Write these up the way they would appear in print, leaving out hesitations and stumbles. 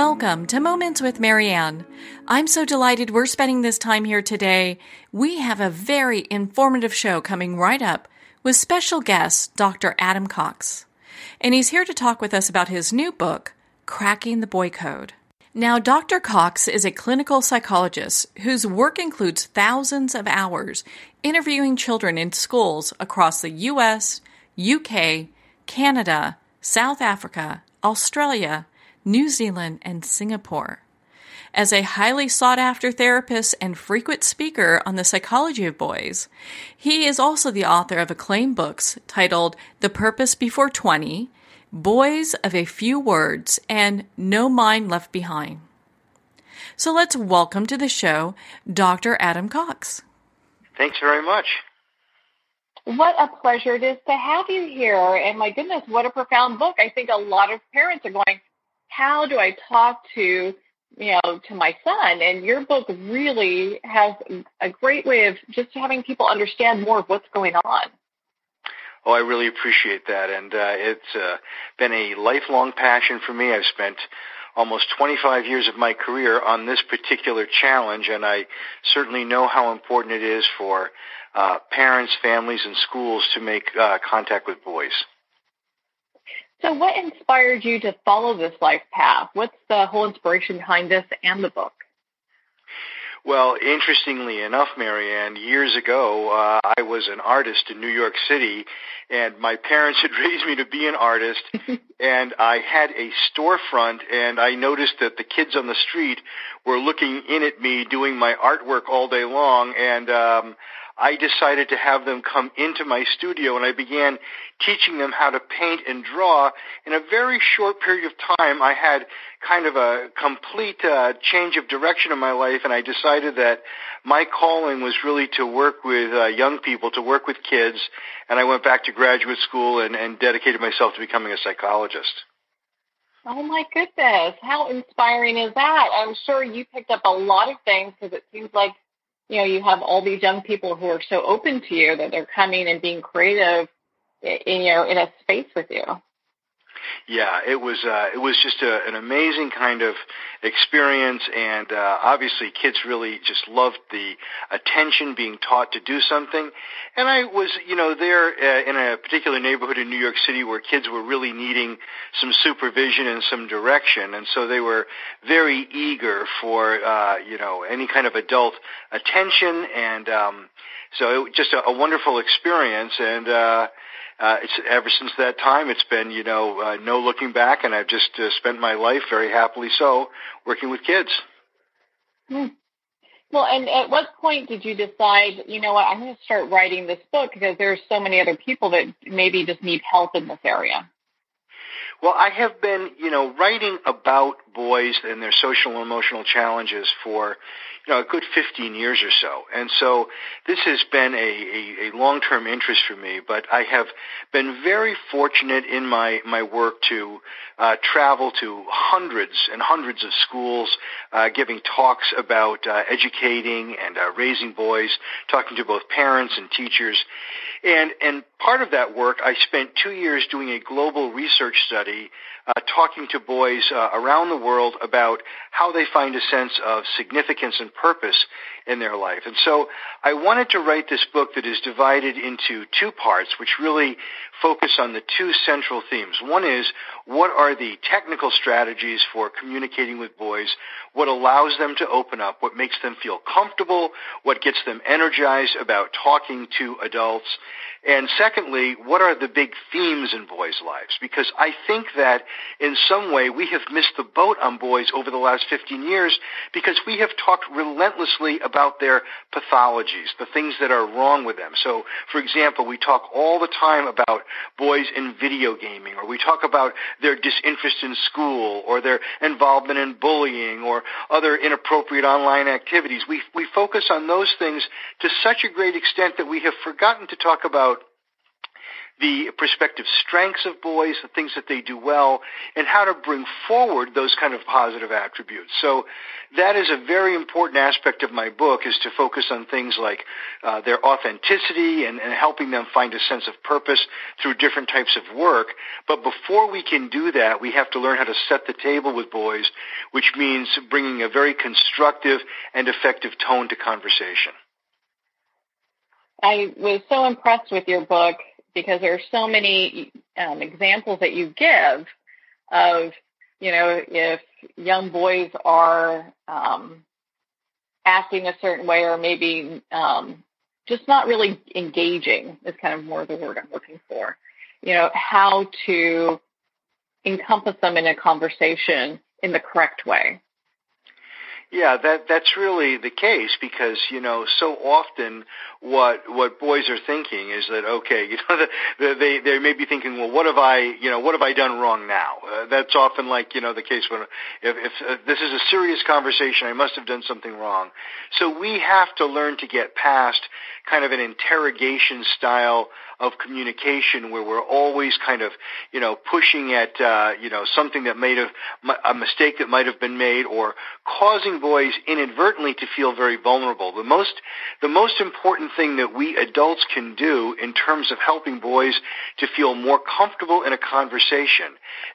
Welcome to Moments with Marianne. I'm so delighted we're spending this time here today. We have a very informative show coming right up with special guest Dr. Dradam-cox. And he's here to talk with us about his new book, Cracking the Boy Code. Now, Dr. Cox is a clinical psychologist whose work includes thousands of hours interviewing children in schools across the U.S., UK, Canada, South Africa, Australia, New Zealand, and Singapore. As a highly sought-after therapist and frequent speaker on the psychology of boys, he is also the author of acclaimed books titled The Purpose Before 20, Boys of a Few Words, and No Mind Left Behind. So let's welcome to the show Dr. Dradam-cox. Thanks very much. What a pleasure it is to have you here. And my goodness, what a profound book. I think a lot of parents are going, how do I talk to my son? And your book really has a great way of just having people understand more of what's going on. Oh, I really appreciate that. And it's been a lifelong passion for me. I've spent almost 25 years of my career on this particular challenge, and I certainly know how important it is for parents, families, and schools to make contact with boys. So what inspired you to follow this life path? What's the whole inspiration behind this and the book? Well, interestingly enough, Marianne, years ago, I was an artist in New York City, and my parents had raised me to be an artist, and I had a storefront, and I noticed that the kids on the street were looking in at me doing my artwork all day long, and I decided to have them come into my studio, and I began teaching them how to paint and draw. In a very short period of time, I had kind of a complete change of direction in my life, and I decided that my calling was really to work with young people, to work with kids, and I went back to graduate school and dedicated myself to becoming a psychologist. Oh, my goodness. How inspiring is that? I'm sure you picked up a lot of things because it seems like you have all these young people who are so open to you that they're coming and being creative, in a space with you. Yeah, it was just an amazing kind of experience, and obviously kids really just loved the attention, being taught to do something. And I was, there in a particular neighborhood in New York City where kids were really needing some supervision and some direction, and so they were very eager for, any kind of adult attention, and so it was just a wonderful experience, and it's ever since that time, it's been, no looking back, and I've just spent my life very happily so working with kids. Well, and at what point did you decide, I'm going to start writing this book because there's so many other people that maybe just need help in this area? Well, I have been, writing about boys and their social and emotional challenges for, a good 15 years or so. And so this has been a long-term interest for me, but I have been very fortunate in my work to travel to hundreds and hundreds of schools, giving talks about educating and raising boys, talking to both parents and teachers. And part of that work, I spent 2 years doing a global research study talking to boys around the world about how they find a sense of significance and purpose in their life. And so I wanted to write this book that is divided into two parts, which really focus on the two central themes. One is, what are the technical strategies for communicating with boys? What allows them to open up? What makes them feel comfortable? What gets them energized about talking to adults? And secondly, what are the big themes in boys' lives? Because I think that in some way we have missed the boat on boys over the last 15 years because we have talked relentlessly about their pathologies, the things that are wrong with them. So, for example, we talk all the time about boys in video gaming, or we talk about their disinterest in school, or their involvement in bullying, or other inappropriate online activities. We focus on those things to such a great extent that we have forgotten to talk about the prospective strengths of boys, the things that they do well, and how to bring forward those kind of positive attributes. So that is a very important aspect of my book, is to focus on things like their authenticity and helping them find a sense of purpose through different types of work. But before we can do that, we have to learn how to set the table with boys, which means bringing a very constructive and effective tone to conversation. I was so impressed with your book because there are so many examples that you give of, if young boys are acting a certain way, or maybe just not really engaging is kind of more the word I'm looking for, how to encompass them in a conversation in the correct way. Yeah, that's really the case, because, so often what boys are thinking is that, okay, they may be thinking, well, what have I done wrong now? That's often the case when if this is a serious conversation, I must have done something wrong. So we have to learn to get past kind of an interrogation style of communication where we're always kind of, pushing at, something that a mistake that might have been made, or causing boys inadvertently to feel very vulnerable. The most important thing that we adults can do in terms of helping boys to feel more comfortable in a conversation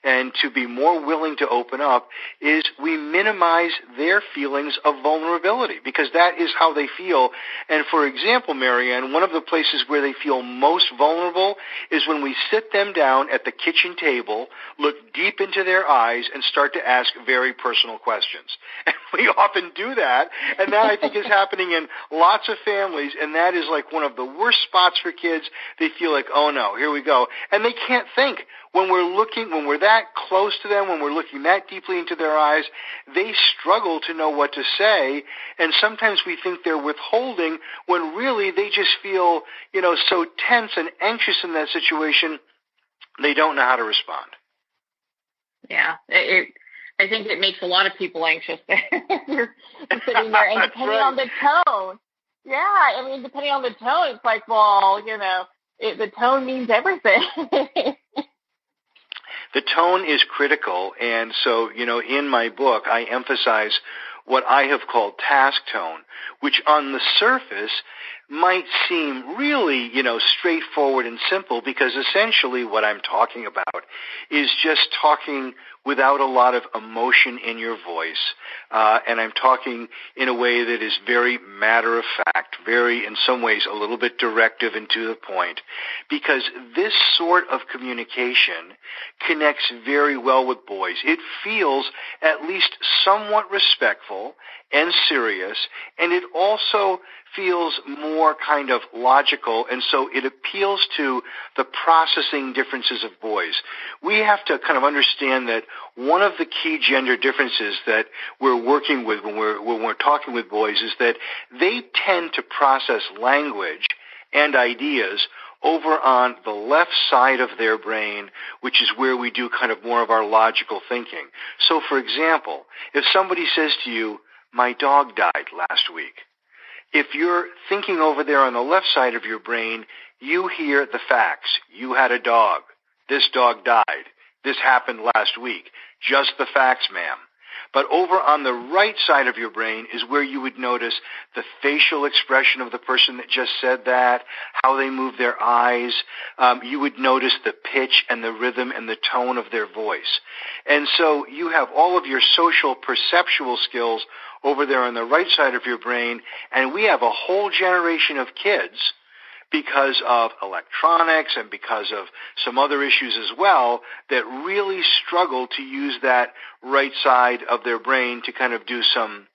and to be more willing to open up is we minimize their feelings of vulnerability, because that is how they feel. And for example, Marianne, one of the places where they feel most vulnerable is when we sit them down at the kitchen table, look deep into their eyes, and start to ask very personal questions. And we often do that, and that I think is happening in lots of families, and that is like one of the worst spots for kids. They feel like, oh no, here we go. And they can't think. When we're that close to them, when we're looking that deeply into their eyes, they struggle to know what to say, and sometimes we think they're withholding when really they just feel, so tense and anxious in that situation, they don't know how to respond. Yeah, I think it makes a lot of people anxious. You're sitting there, and depending on the tone, depending on the tone, it's like, well, the tone means everything. The tone is critical, and so, in my book, I emphasize what I have called task tone, which on the surface might seem really, straightforward and simple, because essentially what I'm talking about is just talking without a lot of emotion in your voice, and I'm talking in a way that is very matter of fact, very, in some ways, a little bit directive and to the point, because this sort of communication connects very well with boys. It feels at least somewhat respectful and serious, and it also feels more kind of logical, and so it appeals to the processing differences of boys. We have to kind of understand that one of the key gender differences that we're working with when we're talking with boys is that they tend to process language and ideas over on the left side of their brain, which is where we do kind of more of our logical thinking. So, for example, if somebody says to you, "My dog died last week," if you're thinking over there on the left side of your brain, you hear the facts. You had a dog. This dog died. This happened last week. Just the facts, ma'am. But over on the right side of your brain is where you would notice the facial expression of the person that just said that, how they move their eyes. You would notice the pitch and the rhythm and the tone of their voice. And so you have all of your social perceptual skills over there on the right side of your brain, and we have a whole generation of kids, because of electronics and because of some other issues as well, that really struggle to use that right side of their brain to kind of do some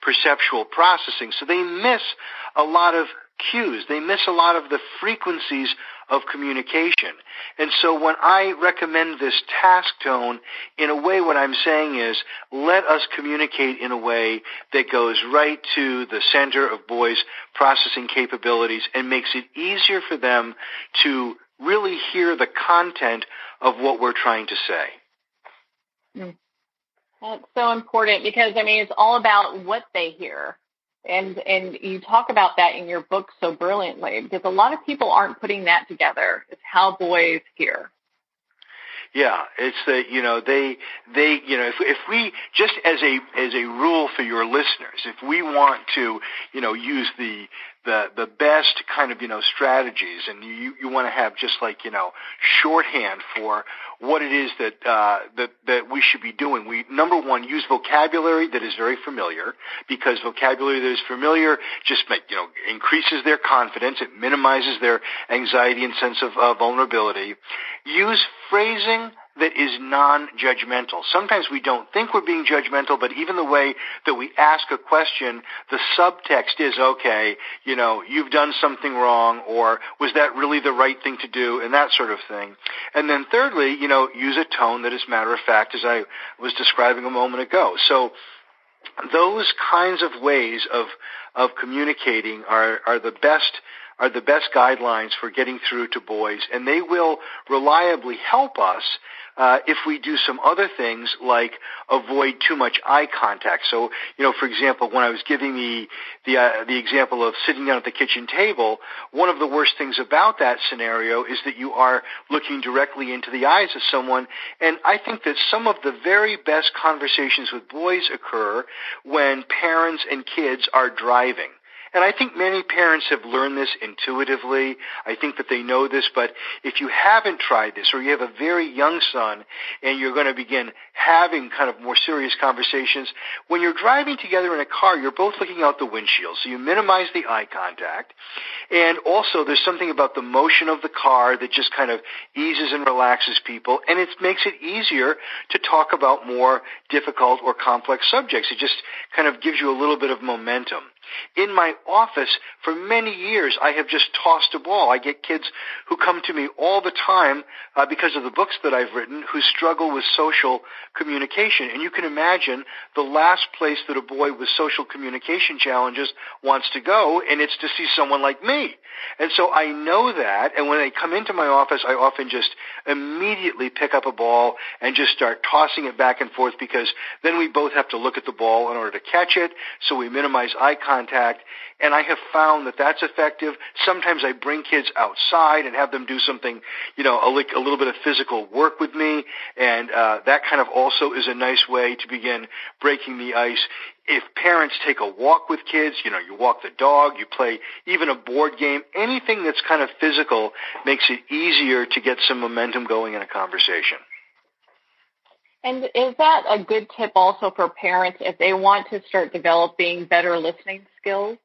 perceptual processing. So they miss a lot of cues. They miss a lot of the frequencies of communication. And so when I recommend this task tone, in a way what I'm saying is, let us communicate in a way that goes right to the center of boys' processing capabilities and makes it easier for them to really hear the content of what we're trying to say. That's so important, because, it's all about what they hear. And you talk about that in your book so brilliantly, because a lot of people aren't putting that together. It's how boys hear. Yeah, it's that, if we, just as a rule for your listeners, if we want to, use the best kind of, strategies, and you want to have just like, shorthand for what it is that we should be doing. We, number one, use vocabulary that is very familiar, because vocabulary that is familiar just increases their confidence. It minimizes their anxiety and sense of vulnerability. Use phrasing that is non-judgmental. Sometimes we don't think we're being judgmental, but even the way that we ask a question, the subtext is, okay, you've done something wrong, or was that really the right thing to do, and that sort of thing. And then thirdly, use a tone that is matter of fact, as I was describing a moment ago. So those kinds of ways of communicating are the best guidelines for getting through to boys, and they will reliably help us if we do some other things like avoid too much eye contact. So, for example, when I was giving the example of sitting down at the kitchen table, one of the worst things about that scenario is that you are looking directly into the eyes of someone, and I think that some of the very best conversations with boys occur when parents and kids are driving. And I think many parents have learned this intuitively. I think that they know this, but if you haven't tried this, or you have a very young son and you're going to begin having kind of more serious conversations, when you're driving together in a car, you're both looking out the windshield, so you minimize the eye contact. And also there's something about the motion of the car that just kind of eases and relaxes people, and it makes it easier to talk about more difficult or complex subjects. It just kind of gives you a little bit of momentum. In my office, for many years, I have just tossed a ball. I get kids who come to me all the time because of the books that I've written who struggle with social communication. And you can imagine the last place that a boy with social communication challenges wants to go, and it's to see someone like me. And so I know that, and when they come into my office, I often just immediately pick up a ball and just start tossing it back and forth, because then we both have to look at the ball in order to catch it, so we minimize eye contact, and I have found that that's effective. Sometimes I bring kids outside and have them do something, a little bit of physical work with me, and that kind of also is a nice way to begin breaking the ice. If parents take a walk with kids, you walk the dog, you play even a board game, anything that's kind of physical makes it easier to get some momentum going in a conversation. And is that a good tip also for parents if they want to start developing better listening skills?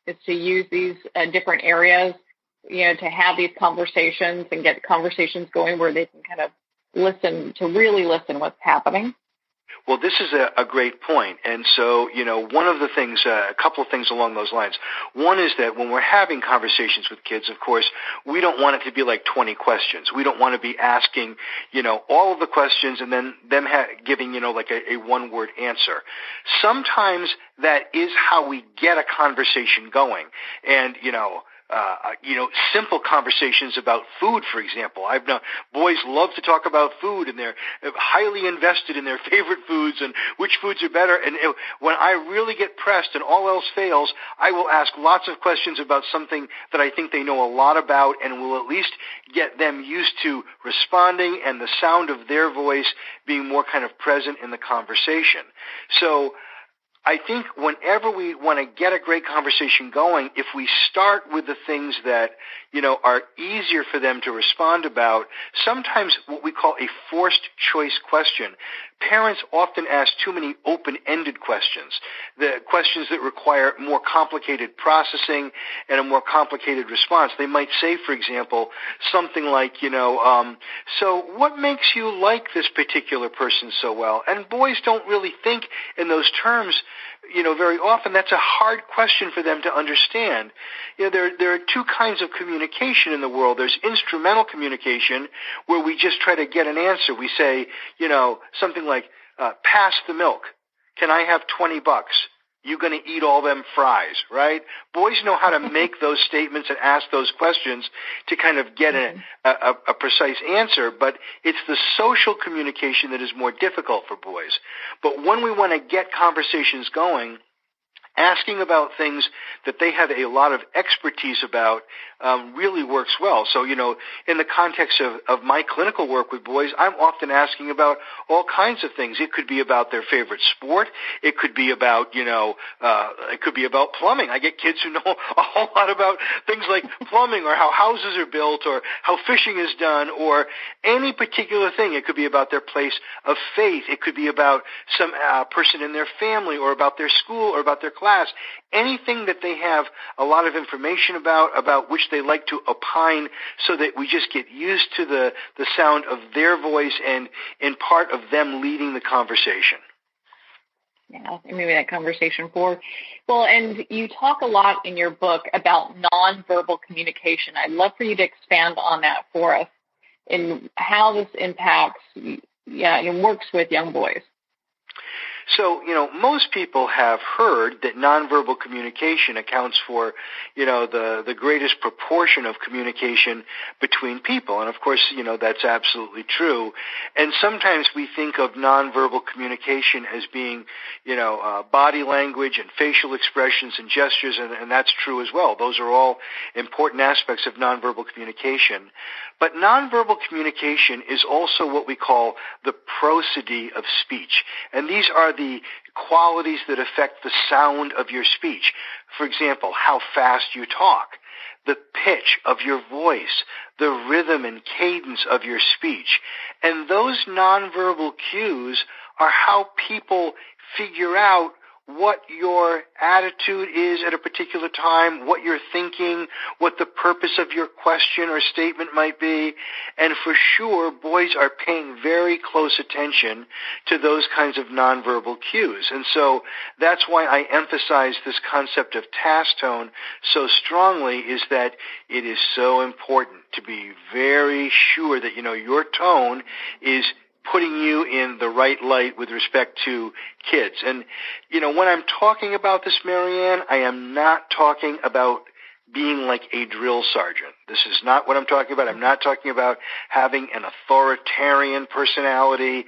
Is to use these different areas, to have these conversations and get conversations going where they can kind of really listen what's happening? Well, this is a great point. And so, one of the things, a couple of things along those lines. One is that when we're having conversations with kids, of course, we don't want it to be like 20 questions. We don't want to be asking, all of the questions and then them giving, like a one-word answer. Sometimes that is how we get a conversation going. And, simple conversations about food, for example. I've known boys love to talk about food, and they're highly invested in their favorite foods and which foods are better. And when I really get pressed and all else fails, I will ask lots of questions about something that I think they know a lot about, and will at least get them used to responding and the sound of their voice being more kind of present in the conversation. So I think whenever we want to get a great conversation going, if we start with the things that, are easier for them to respond about, sometimes what we call a forced choice question. Parents often ask too many open-ended questions, the questions that require more complicated processing and a more complicated response. They might say, for example, something like, so what makes you like this particular person so well? And boys don't really think in those terms, very often. That's a hard question for them to understand. There are two kinds of communication in the world. There's instrumental communication, where we just try to get an answer. We say, something like, pass the milk. Can I have $20? You going to eat all them fries, right? Boys know how to make those statements and ask those questions to kind of get a precise answer, but it's the social communication that is more difficult for boys. But when we want to get conversations going, asking about things that they have a lot of expertise about really works well. So, in the context of my clinical work with boys, I'm often asking about all kinds of things. It could be about their favorite sport. It could be about, it could be about plumbing. I get kids who know a whole lot about things like plumbing or how houses are built or how fishing is done or any particular thing. It could be about their place of faith. It could be about some person in their family or about their school or about their class. Anything that they have a lot of information about which they like to opine, so that we just get used to the sound of their voice and in part of them leading the conversation. Yeah, maybe that conversation forward. Well, and you talk a lot in your book about nonverbal communication. I'd love for you to expand on that for us and how this impacts, and works with young boys. So, most people have heard that nonverbal communication accounts for, the greatest proportion of communication between people. And of course, that's absolutely true. And sometimes we think of nonverbal communication as being, body language and facial expressions and gestures, and that's true as well. Those are all important aspects of nonverbal communication. But nonverbal communication is also what we call the prosody of speech. And these are the qualities that affect the sound of your speech. For example, how fast you talk, the pitch of your voice, the rhythm and cadence of your speech. And those nonverbal cues are how people figure out what your attitude is at a particular time, what you're thinking, what the purpose of your question or statement might be. And for sure, boys are paying very close attention to those kinds of nonverbal cues. And so that's why I emphasize this concept of task tone so strongly, is that it is so important to be very sure that, your tone is putting you in the right light with respect to kids. And, when I'm talking about this, Marianne, I am not talking about being like a drill sergeant. This is not what I'm talking about. I'm not talking about having an authoritarian personality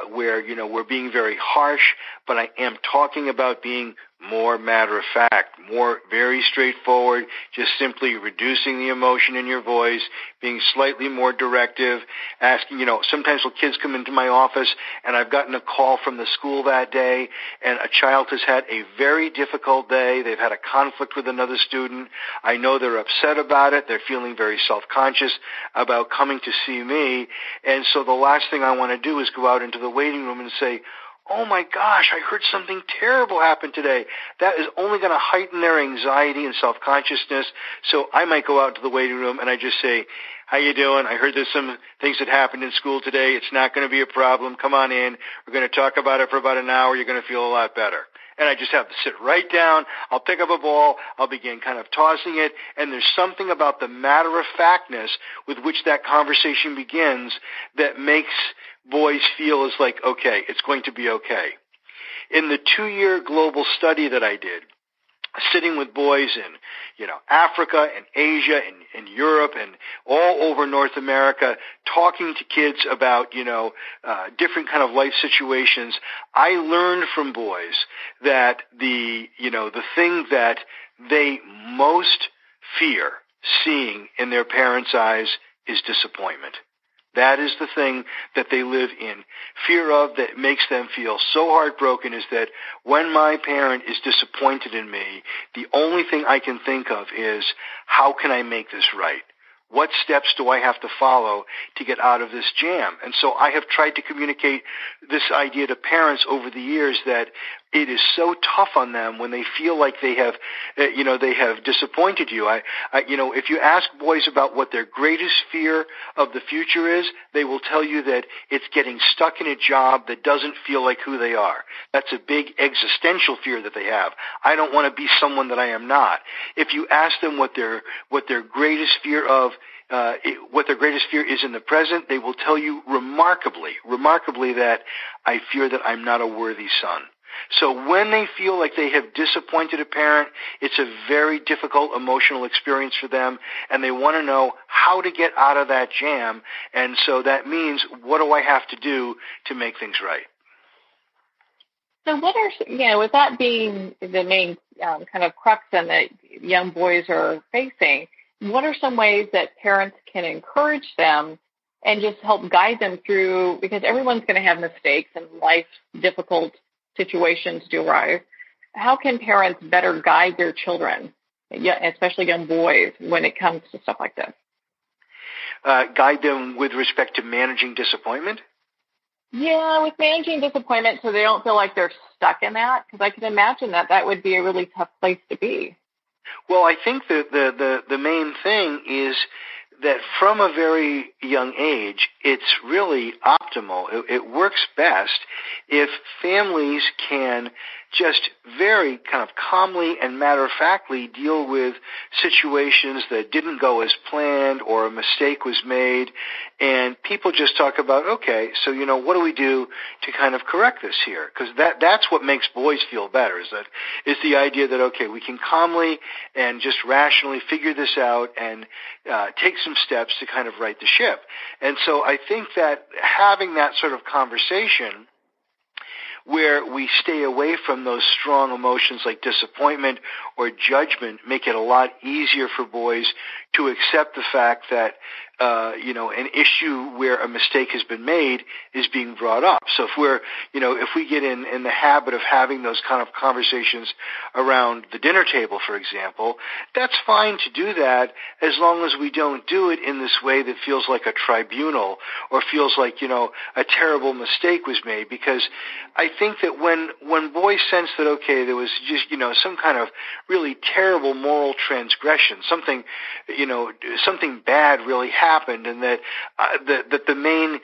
where, we're being very harsh, but I am talking about being more matter of fact, more very straightforward, just simply reducing the emotion in your voice, being slightly more directive, asking, sometimes when kids come into my office and I've gotten a call from the school that day and a child has had a very difficult day, they've had a conflict with another student, I know they're upset about it, they're feeling very self-conscious about coming to see me, and so the last thing I want to do is go out into the waiting room and say, oh my gosh, I heard something terrible happen today. That is only going to heighten their anxiety and self-consciousness. So I might go out to the waiting room and I just say, how you doing? I heard there's some things that happened in school today. It's not going to be a problem. Come on in. We're going to talk about it for about an hour. You're going to feel a lot better. And I just have to sit right down. I'll pick up a ball. I'll begin kind of tossing it. And there's something about the matter-of-factness with which that conversation begins that makes boys feel as like, okay, it's going to be okay. In the 2-year global study that I did, sitting with boys in, Africa and Asia and Europe and all over North America, talking to kids about, different kind of life situations, I learned from boys that the thing that they most fear seeing in their parents' eyes is disappointment. That is the thing that they live in fear of, that makes them feel so heartbroken, is that when my parent is disappointed in me, the only thing I can think of is, how can I make this right? What steps do I have to follow to get out of this jam? And so I have tried to communicate this idea to parents over the years, that it is so tough on them when they feel like they have, they have disappointed you. If you ask boys about what their greatest fear of the future is, they will tell you that it's getting stuck in a job that doesn't feel like who they are. That's a big existential fear that they have. I don't want to be someone that I am not. If you ask them what their greatest fear of what their greatest fear is in the present, they will tell you remarkably that I fear that I'm not a worthy son. So when they feel like they have disappointed a parent, it's a very difficult emotional experience for them, and they want to know how to get out of that jam. And so that means, what do I have to do to make things right? So what are, with that being the main kind of crux and that young boys are facing, what are some ways that parents can encourage them and just help guide them through, because everyone's going to have mistakes and life difficult situations do arise. How can parents better guide their children, especially young boys, when it comes to stuff like this? Guide them with respect to managing disappointment? Yeah, with managing disappointment so they don't feel like they're stuck in that, because I can imagine that would be a really tough place to be. Well, I think that the main thing is that from a very young age, it's really optimal. It works best if families can just very kind of calmly and matter-of-factly deal with situations that didn't go as planned or a mistake was made, and people just talk about, okay, so, what do we do to kind of correct this here? Because that's what makes boys feel better, is the idea that, okay, we can calmly and just rationally figure this out and take some steps to kind of right the ship. And so I think that having that sort of conversation where we stay away from those strong emotions like disappointment or judgment make it a lot easier for boys to accept the fact that an issue where a mistake has been made is being brought up. So if we get in the habit of having those kind of conversations around the dinner table, for example, that's fine to do that as long as we don't do it in this way that feels like a tribunal or feels like, a terrible mistake was made. Because I think that when boys sense that, okay, there was just, some kind of really terrible moral transgression, something bad really happened, and that the main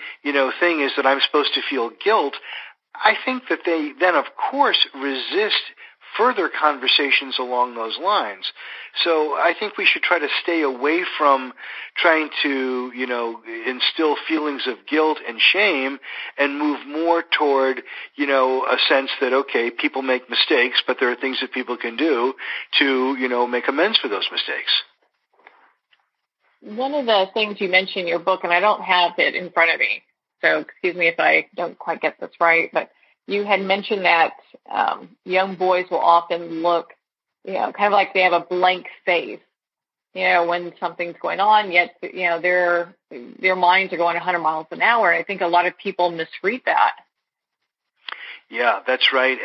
thing is that I'm supposed to feel guilt, I think that they then of course resist further conversations along those lines. So I think we should try to stay away from trying to instill feelings of guilt and shame and move more toward a sense that, okay, people make mistakes, but there are things that people can do to make amends for those mistakes. One of the things you mentioned in your book, and I don't have it in front of me, so excuse me if I don't quite get this right, but you had mentioned that young boys will often look, kind of like they have a blank face, when something's going on, yet, their minds are going 100 miles an hour. I think a lot of people misread that. Yeah, that's right.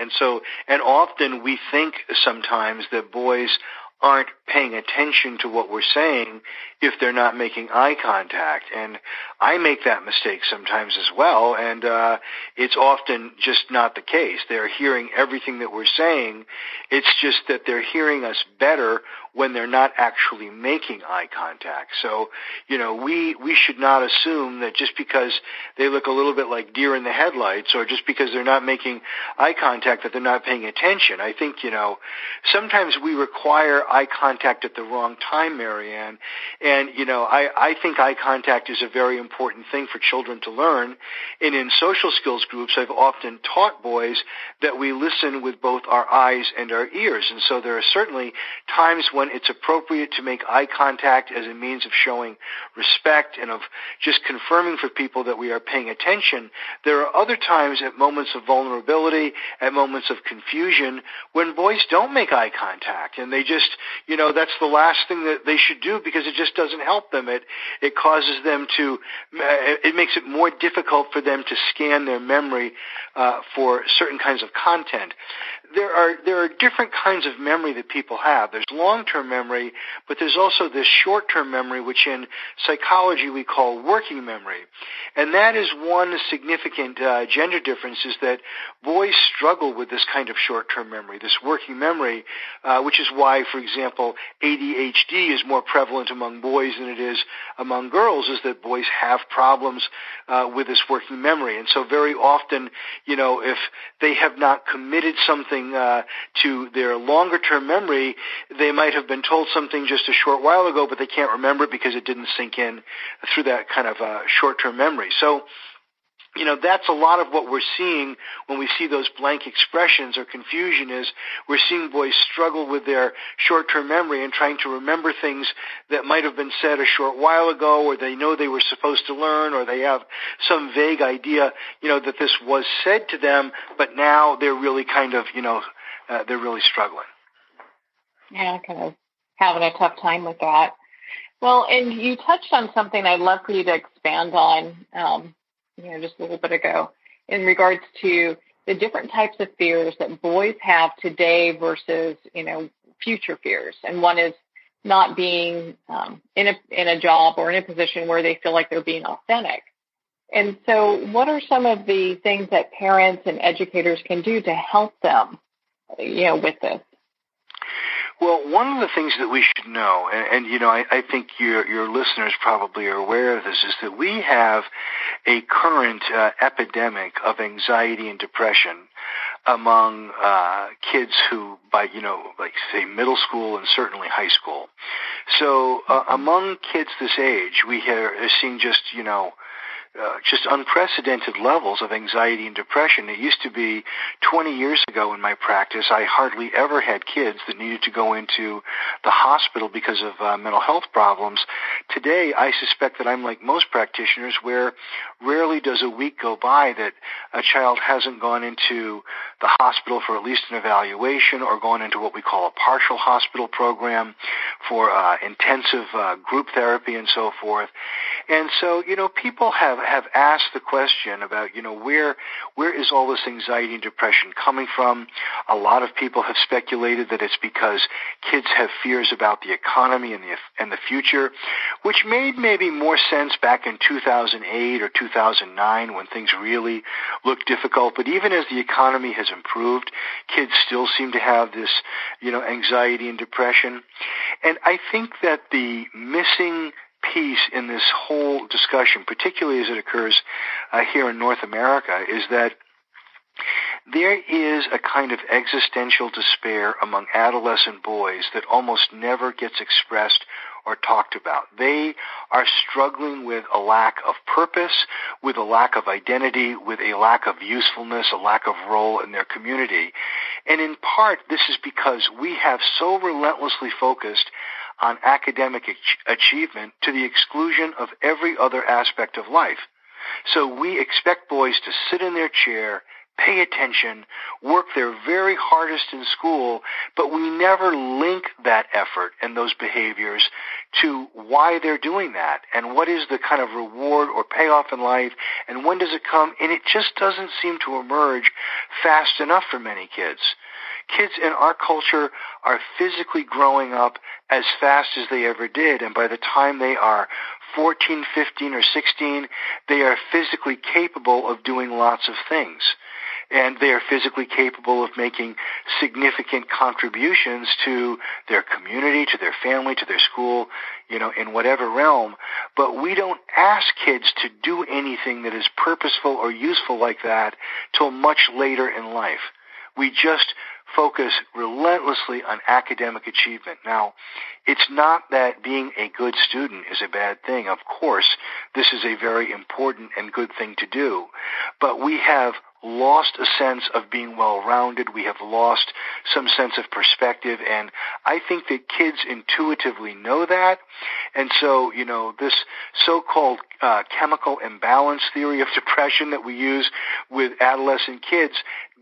And often we think sometimes that boys aren't paying attention to what we're saying if they're not making eye contact. And I make that mistake sometimes as well, and it's often just not the case. They're hearing everything that we're saying. It's just that they're hearing us better when they're not actually making eye contact. So, we should not assume that just because they look a little bit like deer in the headlights or just because they're not making eye contact that they're not paying attention. I think, sometimes we require eye contact at the wrong time, Marianne. And, I think eye contact is a very important thing for children to learn. And in social skills groups, I've often taught boys that we listen with both our eyes and our ears. And so there are certainly times when it's appropriate to make eye contact as a means of showing respect and of just confirming for people that we are paying attention. There are other times at moments of vulnerability, at moments of confusion, when boys don't make eye contact, and they just, that's the last thing that they should do because it just doesn't help them. It causes them to, it makes it more difficult for them to scan their memory for certain kinds of content. There are different kinds of memory that people have. There's long-term memory, but there's also this short-term memory, which in psychology we call working memory. And that is one significant gender difference, is that boys struggle with this kind of short-term memory, this working memory, which is why, for example, ADHD is more prevalent among boys than it is among girls, is that boys have problems with this working memory. And so very often, if they have not committed something to their longer-term memory, they might have been told something just a short while ago, but they can't remember it because it didn't sink in through that kind of short-term memory. So that's a lot of what we're seeing when we see those blank expressions or confusion. Is we're seeing boys struggle with their short-term memory and trying to remember things that might have been said a short while ago, or they know they were supposed to learn, or they have some vague idea, that this was said to them, but now they're really kind of, they're really struggling. Yeah, kind of having a tough time with that. Well, and you touched on something I'd love for you to expand on, just a little bit ago, in regards to the different types of fears that boys have today versus, future fears. And one is not being in a job or in a position where they feel like they're being authentic. And so what are some of the things that parents and educators can do to help them, with this? Well, one of the things that we should know, and I think your listeners probably are aware of this, is that we have a current epidemic of anxiety and depression among kids who, by say middle school and certainly high school. So among kids this age, we are seeing just unprecedented levels of anxiety and depression. It used to be 20 years ago in my practice, I hardly ever had kids that needed to go into the hospital because of mental health problems. Today, I suspect that I'm like most practitioners, where rarely does a week go by that a child hasn't gone into the hospital for at least an evaluation or gone into what we call a partial hospital program for intensive group therapy and so forth. And so, people have asked the question about, where is all this anxiety and depression coming from? A lot of people have speculated that it's because kids have fears about the economy and the future, which made maybe more sense back in 2008 or 2009 when things really looked difficult. But even as the economy has improved, kids still seem to have this, anxiety and depression. And I think that the missing piece in this whole discussion, particularly as it occurs here in North America, is that there is a kind of existential despair among adolescent boys that almost never gets expressed or talked about. They are struggling with a lack of purpose, with a lack of identity, with a lack of usefulness, a lack of role in their community. And in part, this is because we have so relentlessly focused on academic achievement to the exclusion of every other aspect of life. So we expect boys to sit in their chair, pay attention, work their very hardest in school, but we never link that effort and those behaviors to why they're doing that and what is the kind of reward or payoff in life and when does it come, and it just doesn't seem to emerge fast enough for many kids. Kids in our culture are physically growing up as fast as they ever did, and by the time they are 14, 15, or 16, they are physically capable of doing lots of things. And they are physically capable of making significant contributions to their community, to their family, to their school, in whatever realm. But we don't ask kids to do anything that is purposeful or useful like that till much later in life. We just focus relentlessly on academic achievement. Now, it's not that being a good student is a bad thing. Of course, this is a very important and good thing to do. But we have lost a sense of being well-rounded. We have lost some sense of perspective, and I think that kids intuitively know that. And so, this so-called chemical imbalance theory of depression that we use with adolescent kids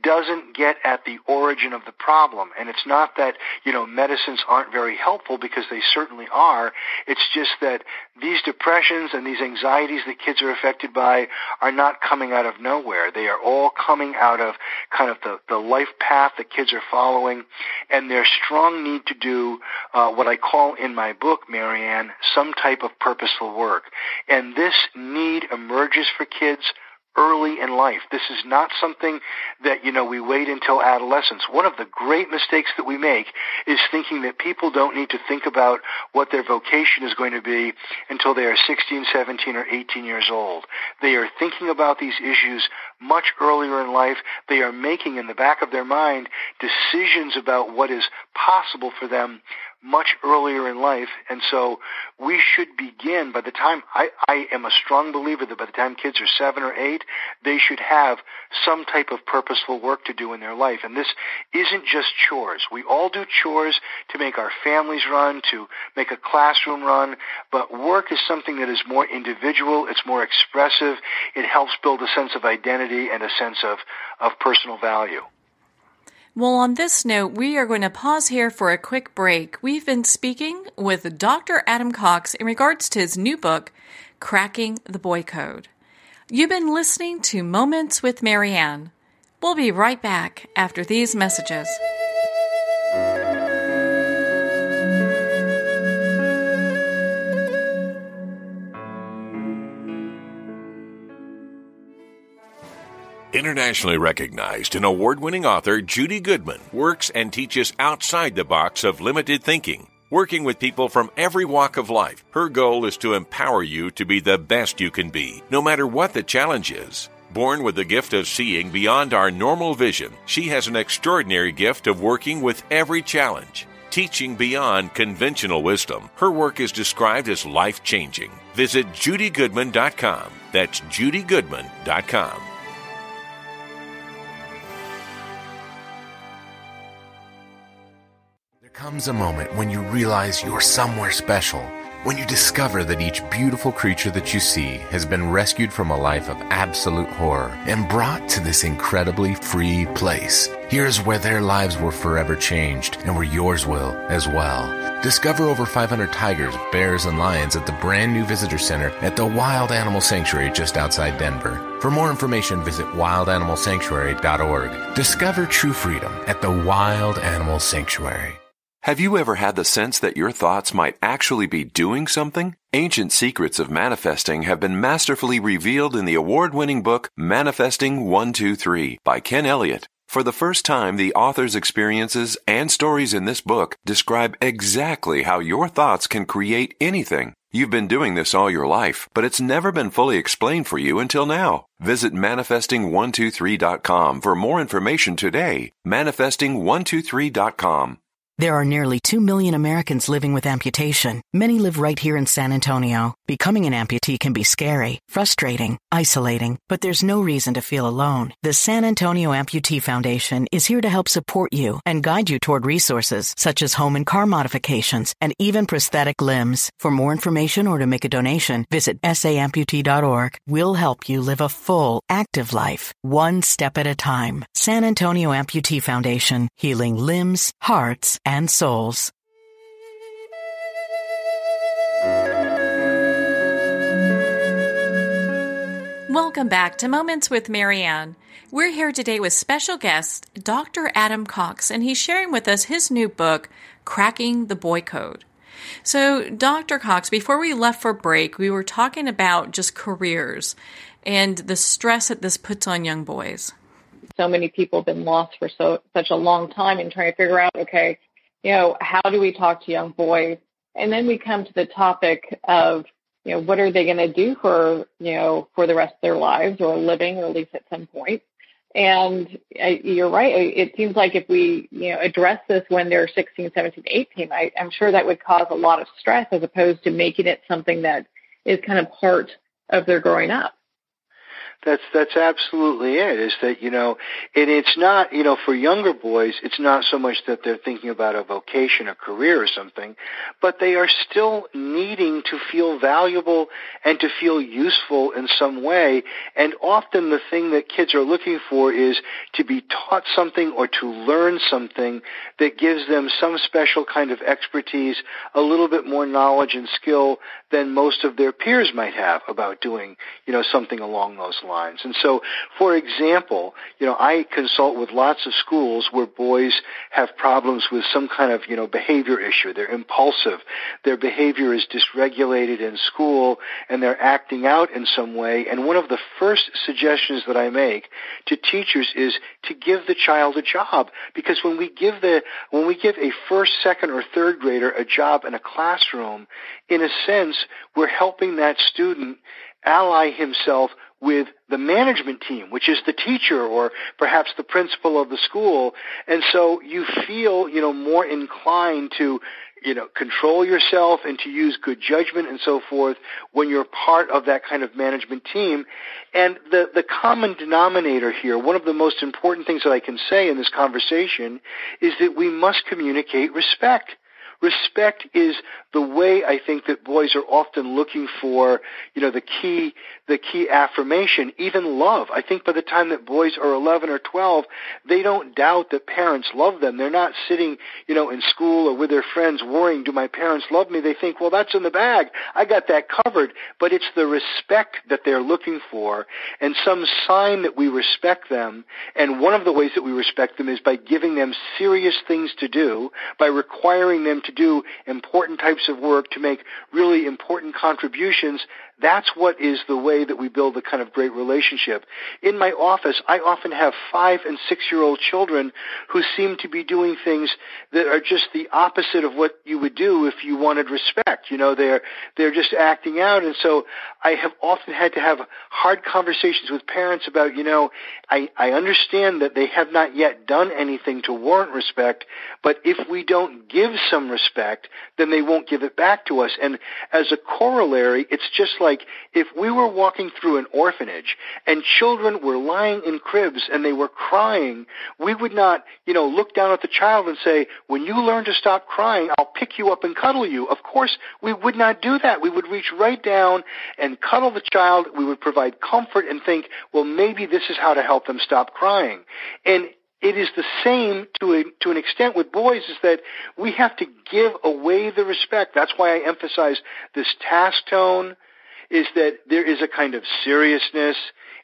doesn't get at the origin of the problem. And it's not that, medicines aren't very helpful, because they certainly are. It's just that these depressions and these anxieties that kids are affected by are not coming out of nowhere. They are all coming out of kind of the life path that kids are following and their strong need to do what I call in my book, Marianne, some type of purposeful work. And this need emerges for kids early in life. This is not something that, we wait until adolescence. One of the great mistakes that we make is thinking that people don't need to think about what their vocation is going to be until they are 16, 17, or 18 years old. They are thinking about these issues much earlier in life. They are making in the back of their mind decisions about what is possible for them much earlier in life. And so we should begin by the time, I am a strong believer that by the time kids are 7 or 8, they should have some type of purposeful work to do in their life. And this isn't just chores. We all do chores to make our families run, to make a classroom run, but work is something that is more individual, it's more expressive, it helps build a sense of identity and a sense of personal value. Well, on this note, we are going to pause here for a quick break. We've been speaking with Dr. Adam Cox in regards to his new book, Cracking the Boy Code. You've been listening to Moments with Marianne. We'll be right back after these messages. Internationally recognized and award-winning author Judy Goodman works and teaches outside the box of limited thinking. Working with people from every walk of life, her goal is to empower you to be the best you can be, no matter what the challenge is. Born with the gift of seeing beyond our normal vision, she has an extraordinary gift of working with every challenge. Teaching beyond conventional wisdom, her work is described as life-changing. Visit judygoodman.com. That's judygoodman.com. Comes a moment when you realize you're somewhere special, when you discover that each beautiful creature that you see has been rescued from a life of absolute horror and brought to this incredibly free place. Here's where their lives were forever changed and where yours will as well. Discover over 500 tigers, bears, and lions at the brand new visitor center at the Wild Animal Sanctuary just outside Denver. For more information, visit wildanimalsanctuary.org. Discover true freedom at the Wild Animal Sanctuary. Have you ever had the sense that your thoughts might actually be doing something? Ancient secrets of manifesting have been masterfully revealed in the award-winning book Manifesting 123 by Ken Elliott. For the first time, the author's experiences and stories in this book describe exactly how your thoughts can create anything. You've been doing this all your life, but it's never been fully explained for you until now. Visit manifesting123.com for more information today. Manifesting123.com. There are nearly 2 million Americans living with amputation. Many live right here in San Antonio. Becoming an amputee can be scary, frustrating, isolating, but there's no reason to feel alone. The San Antonio Amputee Foundation is here to help support you and guide you toward resources such as home and car modifications and even prosthetic limbs. For more information or to make a donation, visit saamputee.org. We'll help you live a full, active life, one step at a time. San Antonio Amputee Foundation, healing limbs, hearts, and souls. Welcome back to Moments with Marianne. We're here today with special guest, Dr. Adam Cox, and he's sharing with us his new book, Cracking the Boy Code. So, Dr. Cox, before we left for break, we were talking about just careers and the stress that this puts on young boys. So many people have been lost for such a long time and trying to figure out, okay, how do we talk to young boys? And then we come to the topic of, what are they going to do for the rest of their lives or living, or at least at some point. And you're right. It seems like if we, address this when they're 16, 17, 18, I'm sure that would cause a lot of stress as opposed to making it something that is kind of part of their growing up. That's absolutely it, is that, and it's not, for younger boys, it's not so much that they're thinking about a vocation, a career or something, but they are still needing to feel valuable and to feel useful in some way. And often the thing that kids are looking for is to be taught something or to learn something that gives them some special kind of expertise, a little bit more knowledge and skill than most of their peers might have about doing, something along those lines. And so, for example, I consult with lots of schools where boys have problems with some kind of, behavior issue. They're impulsive. Their behavior is dysregulated in school, and they're acting out in some way. And one of the first suggestions that I make to teachers is to give the child a job, because when we give a first, second, or third grader a job in a classroom, in a sense, we're helping that student ally himself with the management team, which is the teacher or perhaps the principal of the school. And so you feel, more inclined to, control yourself and to use good judgment and so forth when you're part of that kind of management team. And the common denominator here, one of the most important things that I can say in this conversation, is that we must communicate respect. Respect is the way I think that boys are often looking for, the key affirmation, even love. I think by the time that boys are 11 or 12, they don't doubt that parents love them. They're not sitting, in school or with their friends worrying, do my parents love me? They think, well, that's in the bag. I got that covered. But it's the respect that they're looking for and some sign that we respect them. And one of the ways that we respect them is by giving them serious things to do, by requiring them to do important types of work, to make really important contributions. That's what is the way that we build a kind of great relationship. In my office, I often have 5- and 6-year-old children who seem to be doing things that are just the opposite of what you would do if you wanted respect. They're just acting out. And so I have often had to have hard conversations with parents about, I understand that they have not yet done anything to warrant respect, but if we don't give some respect, then they won't give it back to us. And as a corollary, it's just like if we were walking through an orphanage and children were lying in cribs and they were crying, we would not, look down at the child and say, when you learn to stop crying, I'll pick you up and cuddle you. Of course, we would not do that. We would reach right down and cuddle the child. We would provide comfort and think, well, maybe this is how to help them stop crying. And it is the same to an extent with boys, is that we have to give away the respect. That's why I emphasize this task tone, is that there is a kind of seriousness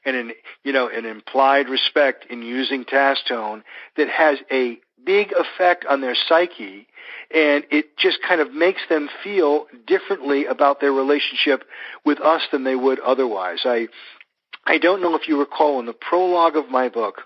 and an implied respect in using task tone that has a big effect on their psyche, and it just kind of makes them feel differently about their relationship with us than they would otherwise. I don't know if you recall, in the prologue of my book,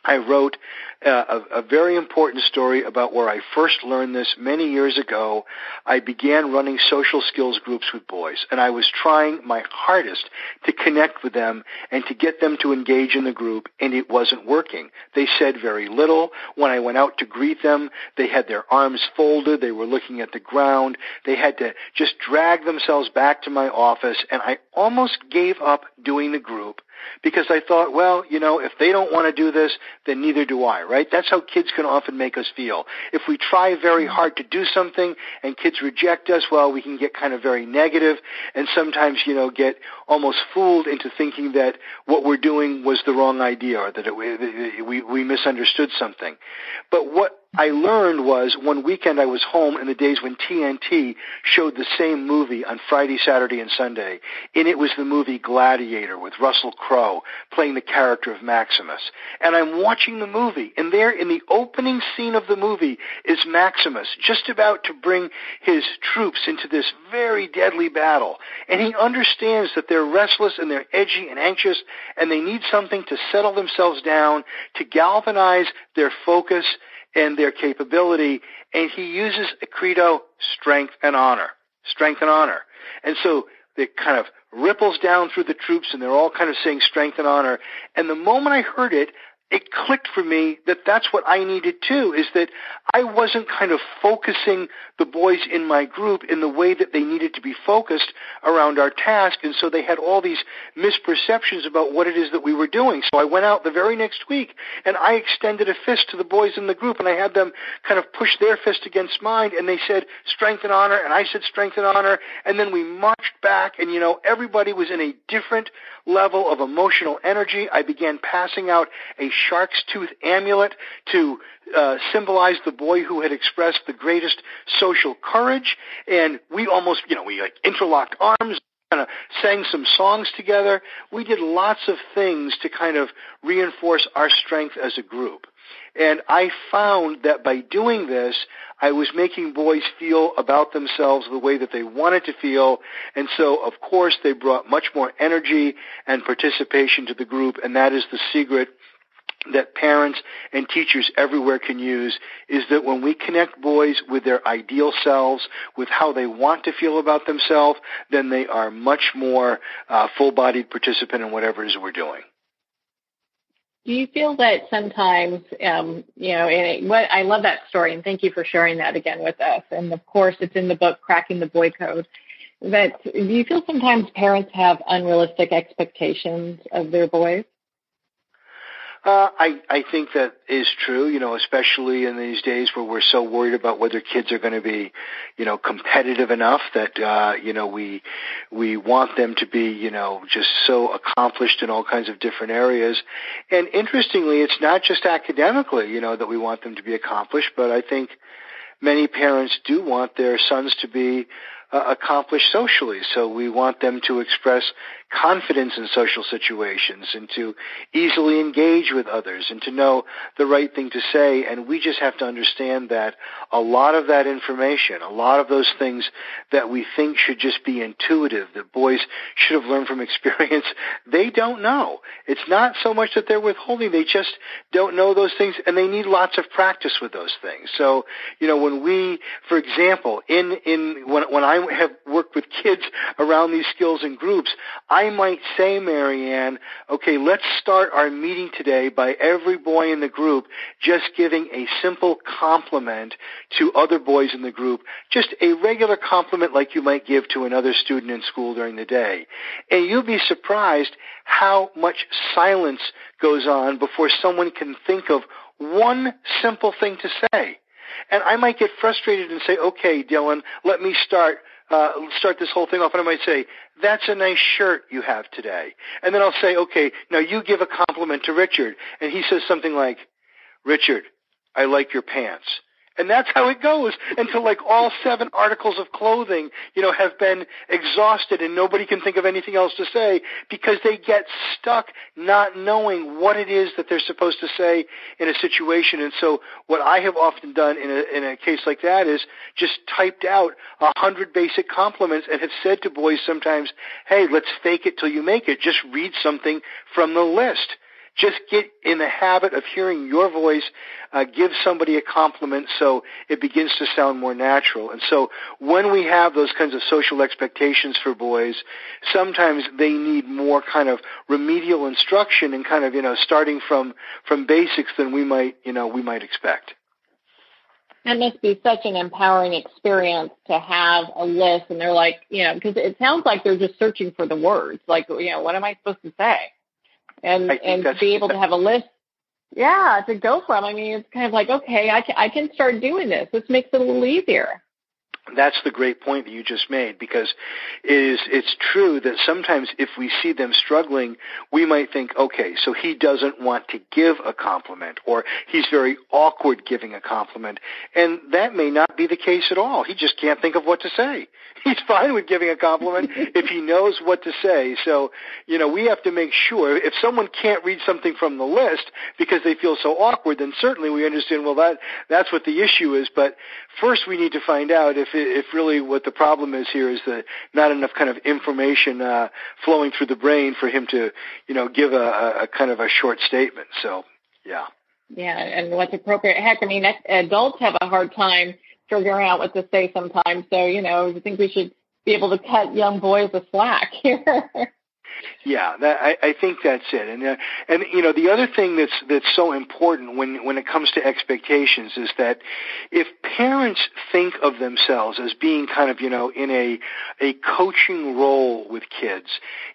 I wrote a very important story about where I first learned this many years ago. I began running social skills groups with boys, and I was trying my hardest to connect with them and to get them to engage in the group, and it wasn't working. They said very little. When I went out to greet them, they had their arms folded. They were looking at the ground. They had to just drag themselves back to my office, and I almost gave up doing the group, because I thought, well, if they don't want to do this, then neither do I, right? That's how kids can often make us feel. If we try very hard to do something and kids reject us, well, we can get kind of very negative and sometimes, get almost fooled into thinking that what we're doing was the wrong idea or that we misunderstood something. But what I learned was one weekend I was home in the days when TNT showed the same movie on Friday, Saturday, and Sunday, and it was the movie Gladiator with Russell Crowe playing the character of Maximus. And I'm watching the movie, and there in the opening scene of the movie is Maximus just about to bring his troops into this very deadly battle. And he understands that they're restless and they're edgy and anxious, and they need something to settle themselves down, to galvanize their focus and their capability, and he uses a credo, strength and honor. Strength and honor. And so it kind of ripples down through the troops, and they're all kind of saying strength and honor. And the moment I heard it, it clicked for me that that's what I needed too, is that I wasn't kind of focusing the boys in my group in the way that they needed to be focused around our task, and so they had all these misperceptions about what it is that we were doing. So I went out the very next week, and I extended a fist to the boys in the group, and I had them kind of push their fist against mine, and they said strength and honor, and I said strength and honor, and then we marched back, and everybody was in a different level of emotional energy. I began passing out a shark's tooth amulet to symbolize the boy who had expressed the greatest social courage, and we almost, we interlocked arms, kind of sang some songs together. We did lots of things to kind of reinforce our strength as a group. And I found that by doing this, I was making boys feel about themselves the way that they wanted to feel. And so, of course, they brought much more energy and participation to the group. And that is the secret that parents and teachers everywhere can use, is that when we connect boys with their ideal selves, with how they want to feel about themselves, then they are much more full-bodied participant in whatever it is we're doing. do you feel that sometimes, I love that story, and thank you for sharing that again with us. And of course, it's in the book, Cracking the Boy Code. But do you feel sometimes parents have unrealistic expectations of their boys? I think that is true, especially in these days where we're so worried about whether kids are going to be, competitive enough that, we want them to be, just so accomplished in all kinds of different areas. And interestingly, it's not just academically, that we want them to be accomplished, but I think many parents do want their sons to be accomplished socially. So we want them to express confidence in social situations and to easily engage with others and to know the right thing to say. And we just have to understand that a lot of that information, a lot of those things that we think should just be intuitive, that boys should have learned from experience, they don't know. It's not so much that they're withholding, they just don't know those things, and they need lots of practice with those things. So, when we, for example, when I have worked with kids around these skills in groups, I might say, Marianne, okay, let's start our meeting today by every boy in the group just giving a simple compliment to other boys in the group, just a regular compliment like you might give to another student in school during the day. And you'll be surprised how much silence goes on before someone can think of one simple thing to say. And I might get frustrated and say, okay, Dylan, let me start this whole thing off. And I might say, that's a nice shirt you have today. And then I'll say, okay, now you give a compliment to Richard. And he says something like, Richard, I like your pants. And that's how it goes until like all 7 articles of clothing, have been exhausted and nobody can think of anything else to say because they get stuck not knowing what it is that they're supposed to say in a situation. And so what I have often done in a case like that is just typed out 100 basic compliments and have said to boys sometimes, hey, let's fake it till you make it. Just read something from the list. Just get in the habit of hearing your voice give somebody a compliment so it begins to sound more natural. And so when we have those kinds of social expectations for boys, sometimes they need more kind of remedial instruction and kind of, starting from basics than we might expect. That must be such an empowering experience to have a list. And they're like, because it sounds like they're just searching for the words. Like, what am I supposed to say? And to be able to have a list, to go from. I mean, it's kind of like, okay, I can start doing this. This makes it a little easier. That's the great point that you just made, because it's true that sometimes if we see them struggling, we might think, okay, so he doesn't want to give a compliment, or he's very awkward giving a compliment. And that may not be the case at all. He just can't think of what to say. He's fine with giving a compliment if he knows what to say. So, we have to make sure if someone can't read something from the list because they feel so awkward, then certainly we understand, well, that's what the issue is. But first we need to find out if really what the problem is here is that not enough kind of information flowing through the brain for him to, give a kind of a short statement. So, yeah. Yeah, and what's appropriate. Heck, I mean, adults have a hard time figuring out what to say sometimes. So, I think we should be able to cut young boys a slack here. Yeah, I think that's it. And the other thing that's so important when it comes to expectations is that if parents think of themselves as being kind of, in a coaching role with kids,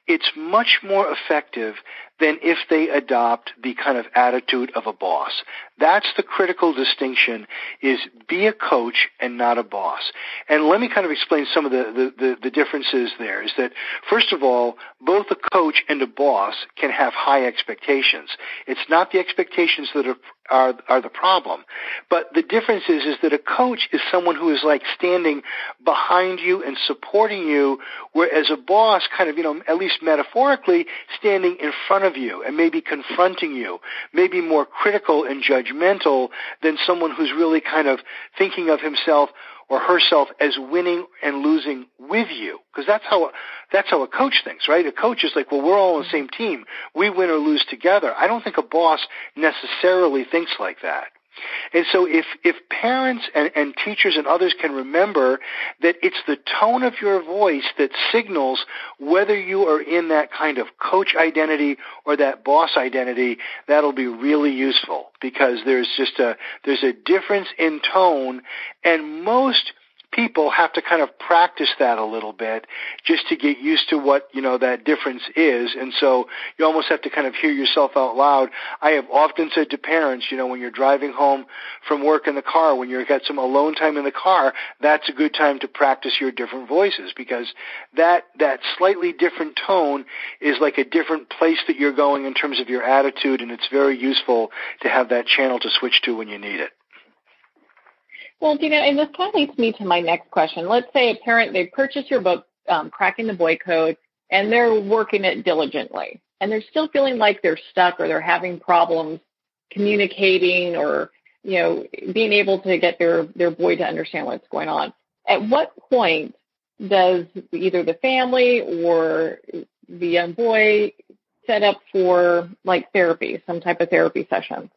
it's much more effective than if they adopt the kind of attitude of a boss. That's the critical distinction, is be a coach and not a boss. And let me kind of explain some of the differences there, is that, first of all, both a coach and a boss can have high expectations. It's not the expectations that are the problem. But the difference is that a coach is someone who is like standing behind you and supporting you, whereas a boss kind of, at least metaphorically, standing in front of you and maybe confronting you, maybe more critical and judgmental than someone who's really kind of thinking of himself or herself as winning and losing with you. Because that's how a coach thinks, right? A coach is like, well, we're all on the same team. We win or lose together. I don't think a boss necessarily thinks like that. And so if parents and teachers and others can remember that it's the tone of your voice that signals whether you are in that kind of coach identity or that boss identity, that'll be really useful, because there's a difference in tone, and most people have to kind of practice that a little bit just to get used to what, that difference is. And so you almost have to kind of hear yourself out loud. I have often said to parents, when you're driving home from work in the car, when you've got some alone time in the car, that's a good time to practice your different voices, because that slightly different tone is like a different place that you're going in terms of your attitude, and it's very useful to have that channel to switch to when you need it. Well, and this kind of leads me to my next question. Let's say a parent, they purchase your book, Cracking the Boy Code, and they're working it diligently, and they're still feeling like they're stuck, or they're having problems communicating, or, being able to get their boy to understand what's going on. At what point does either the family or the young boy set up for, like, therapy, some type of therapy session?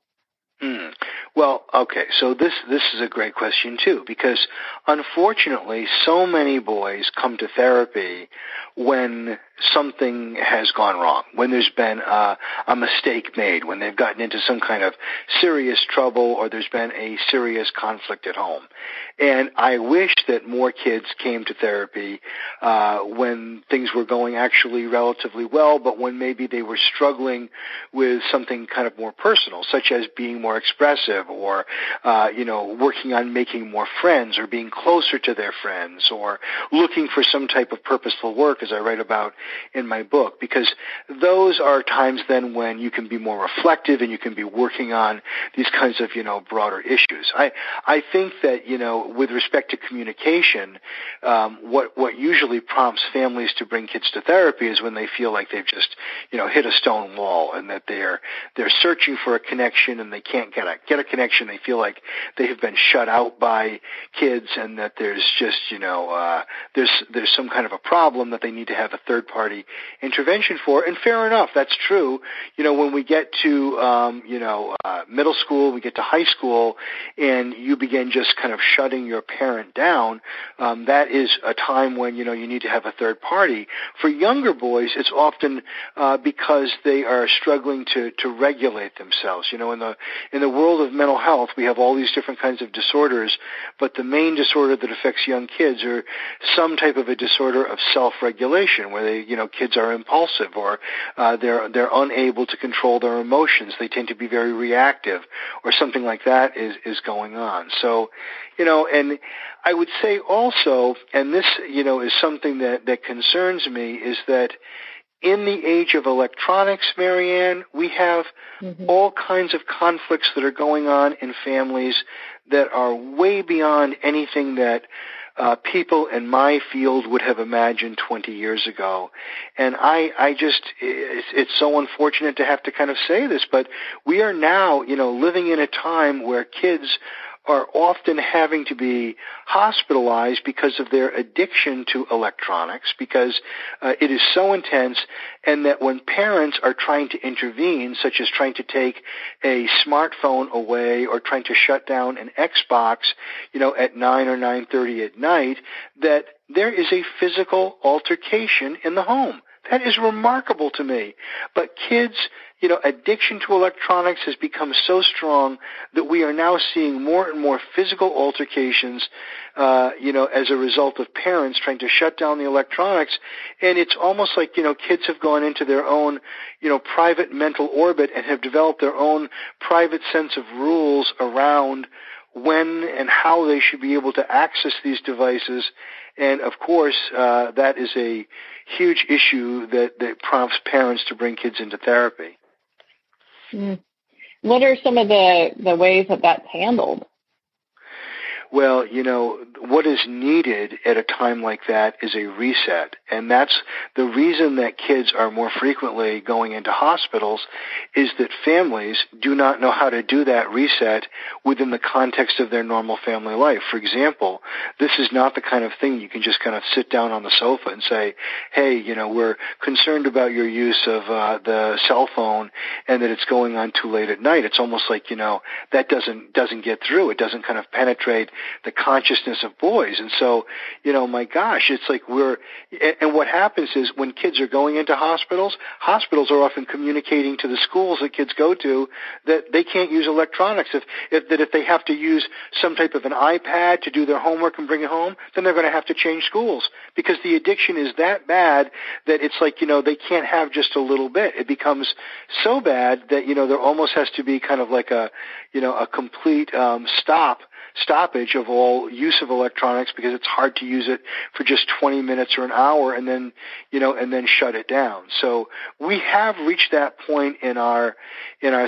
Well, okay, so this is a great question too, because unfortunately so many boys come to therapy when something has gone wrong, when there's been a mistake made, when they've gotten into some kind of serious trouble, or there's been a serious conflict at home. And I wish that more kids came to therapy when things were going actually relatively well, but when maybe they were struggling with something kind of more personal, such as being more expressive, or working on making more friends, or being closer to their friends, or looking for some type of purposeful work, as I write about in my book, because those are times then when you can be more reflective and you can be working on these kinds of broader issues. I think that with respect to communication, what usually prompts families to bring kids to therapy is when they feel like they've just hit a stone wall, and that they're searching for a connection and they can't get a connection. They feel like they have been shut out by kids, and that there's just there's some kind of a problem that they need to have a third party intervention for. And fair enough, that's true. When we get to middle school, we get to high school, and you begin just kind of shutting your parent down, that is a time when you need to have a third party. For younger boys, it's often because they are struggling to regulate themselves. In the world of mental health, we have all these different kinds of disorders, but the main disorder that affects young kids are some type of a disorder of self-regulation, where kids are impulsive, or they're unable to control their emotions. They tend to be very reactive, or something like that is going on. So, and I would say also, and this, is something that concerns me, is that in the age of electronics, Marianne, we have all kinds of conflicts that are going on in families that are way beyond anything that people in my field would have imagined 20 years ago. And it's so unfortunate to have to kind of say this, but we are now, living in a time where kids are often having to be hospitalized because of their addiction to electronics, because it is so intense, and that when parents are trying to intervene, such as trying to take a smartphone away or trying to shut down an Xbox, at 9 or 9:30 at night, that there is a physical altercation in the home. That is remarkable to me. But kids, addiction to electronics has become so strong that we are now seeing more and more physical altercations, as a result of parents trying to shut down the electronics. And it's almost like, kids have gone into their own, private mental orbit and have developed their own private sense of rules around when and how they should be able to access these devices. And, of course, that is a huge issue that prompts parents to bring kids into therapy. What are some of the ways that that's handled? Well, what is needed at a time like that is a reset. And that's the reason that kids are more frequently going into hospitals, is that families do not know how to do that reset within the context of their normal family life. For example, this is not the kind of thing you can just kind of sit down on the sofa and say, hey, we're concerned about your use of the cell phone and that it's going on too late at night. It's almost like, that doesn't get through. It doesn't kind of penetrate the consciousness of boys. And so, my gosh, it's like and what happens is when kids are going into hospitals are often communicating to the schools that kids go to that they can't use electronics. If they have to use some type of an iPad to do their homework and bring it home, then they're going to have to change schools, because the addiction is that bad that it's like, they can't have just a little bit. It becomes so bad that, there almost has to be kind of like a complete stoppage of all use of electronics, because it's hard to use it for just 20 minutes or an hour and then shut it down. So we have reached that point in our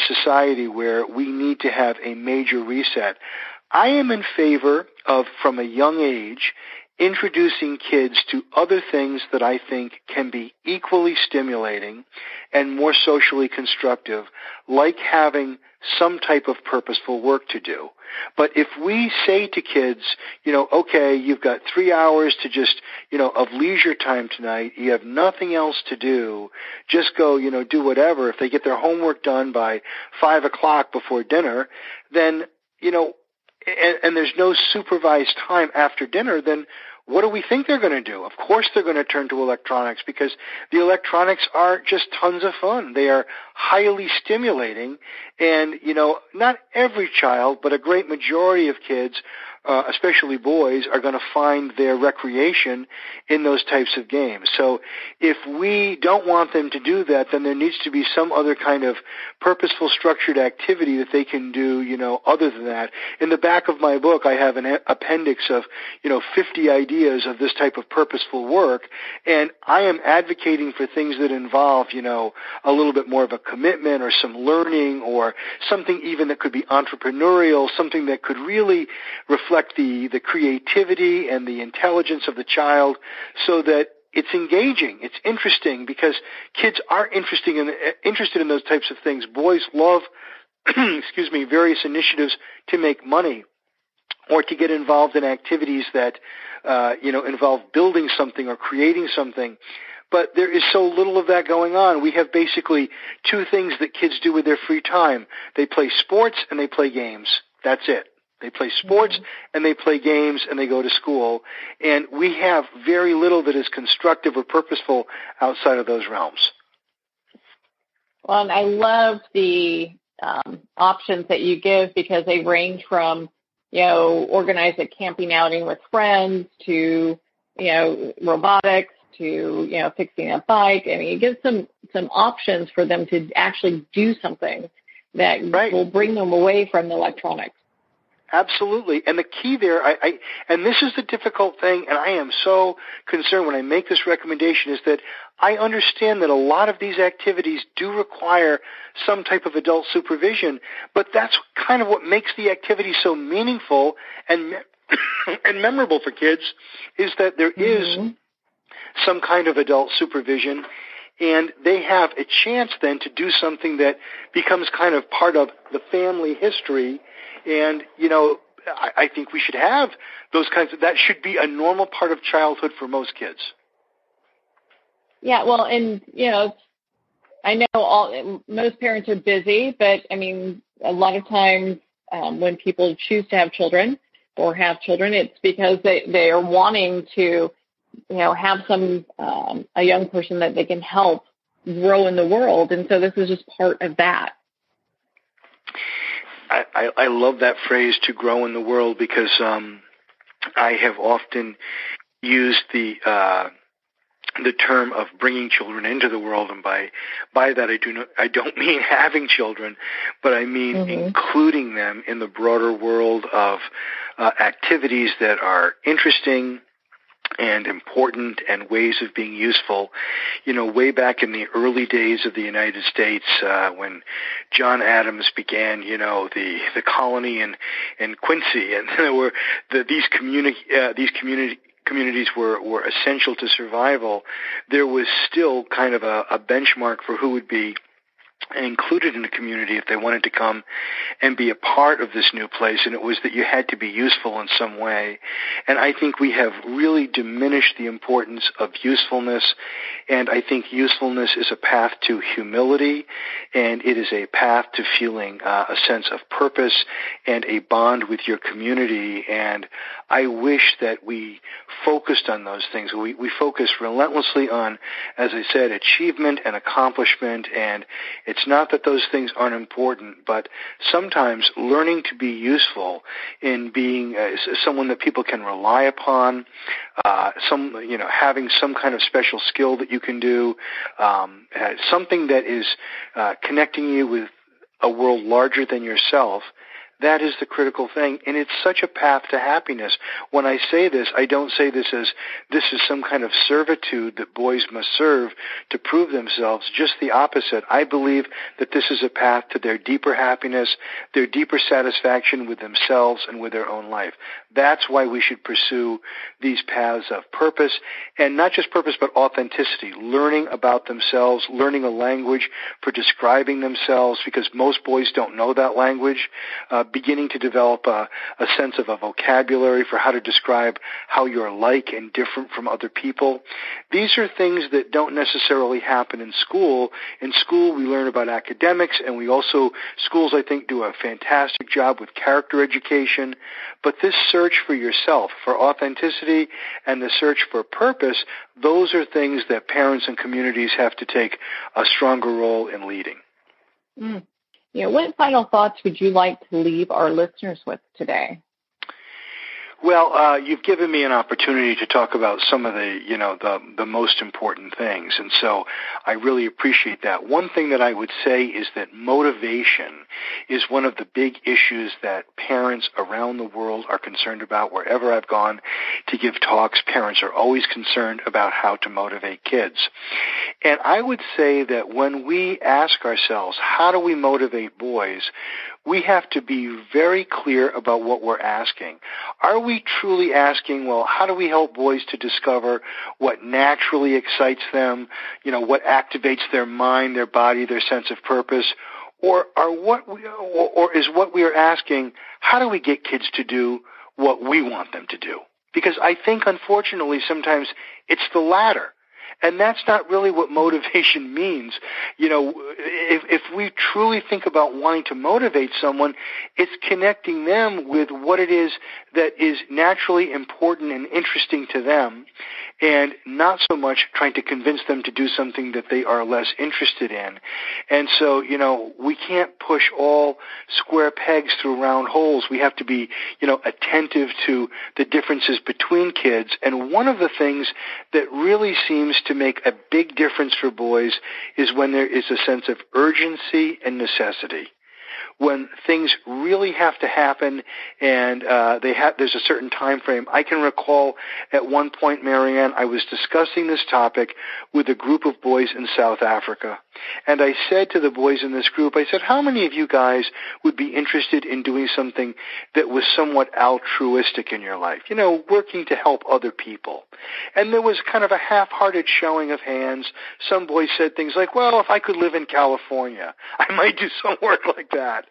society where we need to have a major reset. I am in favor of, from a young age, introducing kids to other things that I think can be equally stimulating and more socially constructive, like having some type of purposeful work to do. But if we say to kids, okay, you've got 3 hours to just, of leisure time tonight, you have nothing else to do, just go, do whatever. If they get their homework done by 5 o'clock before dinner, then, and there's no supervised time after dinner, then what do we think they're going to do? Of course they're going to turn to electronics, because the electronics are just tons of fun. They are highly stimulating, and, not every child, but a great majority of kids, especially boys, are going to find their recreation in those types of games. So if we don't want them to do that, then there needs to be some other kind of purposeful, structured activity that they can do, other than that. In the back of my book, I have an appendix of, 50 ideas of this type of purposeful work, and I am advocating for things that involve, a little bit more of a commitment or some learning, or something even that could be entrepreneurial, something that could really reflect the creativity and the intelligence of the child, so that it's engaging, it's interesting, because kids are interested in those types of things. Boys love, various initiatives to make money, or to get involved in activities that, involve building something or creating something. But there is so little of that going on. We have basically two things that kids do with their free time. They play sports and they play games. That's it. They play sports and they play games and they go to school. And we have very little that is constructive or purposeful outside of those realms. Well, and I love the options that you give, because they range from, organize a camping outing with friends to, robotics to, fixing a bike. I mean, you give some options for them to actually do something that will bring them away from the electronics. Absolutely. And the key there, and this is the difficult thing, and I am so concerned when I make this recommendation, is that I understand that a lot of these activities do require some type of adult supervision, but that's kind of what makes the activity so meaningful and memorable for kids, is that there is some kind of adult supervision, and they have a chance then to do something that becomes kind of part of the family history. And, I think we should have those kinds of, that should be a normal part of childhood for most kids. Yeah, well, and, I know most parents are busy, but, I mean, a lot of times when people choose to have children or have children, it's because they are wanting to, have a young person that they can help grow in the world. And so this is just part of that. I love that phrase, to grow in the world, because I have often used the term of bringing children into the world, and by that I don't mean having children, but I mean including them in the broader world of activities that are interesting, and important and ways of being useful. Way back in the early days of the United States, when John Adams began, the colony in Quincy, and there were these communities were essential to survival, there was still kind of a benchmark for who would be included in the community if they wanted to come and be a part of this new place, and it was that you had to be useful in some way. And I think we have really diminished the importance of usefulness, and I think usefulness is a path to humility, and it is a path to feeling a sense of purpose and a bond with your community. And I wish that we focused on those things. We focus relentlessly on, as I said, achievement and accomplishment, and it's not that those things aren't important, but sometimes learning to be useful in being someone that people can rely upon, having some kind of special skill that you can do, something that is connecting you with a world larger than yourself. That is the critical thing, and it's such a path to happiness. When I say this, I don't say this as this is some kind of servitude that boys must serve to prove themselves. Just the opposite. I believe that this is a path to their deeper happiness, their deeper satisfaction with themselves and with their own life. That's why we should pursue these paths of purpose, and not just purpose, but authenticity, learning about themselves, learning a language for describing themselves, because most boys don't know that language, beginning to develop a sense of a vocabulary for how to describe how you're like and different from other people. These are things that don't necessarily happen in school. In school, we learn about academics, and schools, I think, do a fantastic job with character education. But this search for yourself, for authenticity, and the search for purpose, those are things that parents and communities have to take a stronger role in leading. What final thoughts would you like to leave our listeners with today? Well, you've given me an opportunity to talk about some of the most important things, and so I really appreciate that. One thing that I would say is that motivation is one of the big issues that parents around the world are concerned about. Wherever I've gone to give talks, parents are always concerned about how to motivate kids. And I would say that when we ask ourselves, how do we motivate boys, we have to be very clear about what we're asking. Are we truly asking, well, how do we help boys to discover what naturally excites them, what activates their mind, their body, their sense of purpose? Or is what we are asking, how do we get kids to do what we want them to do? Because I think, unfortunately, sometimes it's the latter. And that's not really what motivation means. If we truly think about wanting to motivate someone, it's connecting them with what it is that is naturally important and interesting to them, and not so much trying to convince them to do something that they are less interested in. And so, we can't push all square pegs through round holes. We have to be, attentive to the differences between kids. And one of the things that really seems to make a big difference for boys is when there is a sense of urgency and necessity. When things really have to happen and there's a certain time frame. I can recall at one point, Marianne, I was discussing this topic with a group of boys in South Africa. And I said to the boys in this group, I said, how many of you guys would be interested in doing something that was somewhat altruistic in your life? Working to help other people. And there was kind of a half-hearted showing of hands. Some boys said things like, well, if I could live in California, I might do some work like that.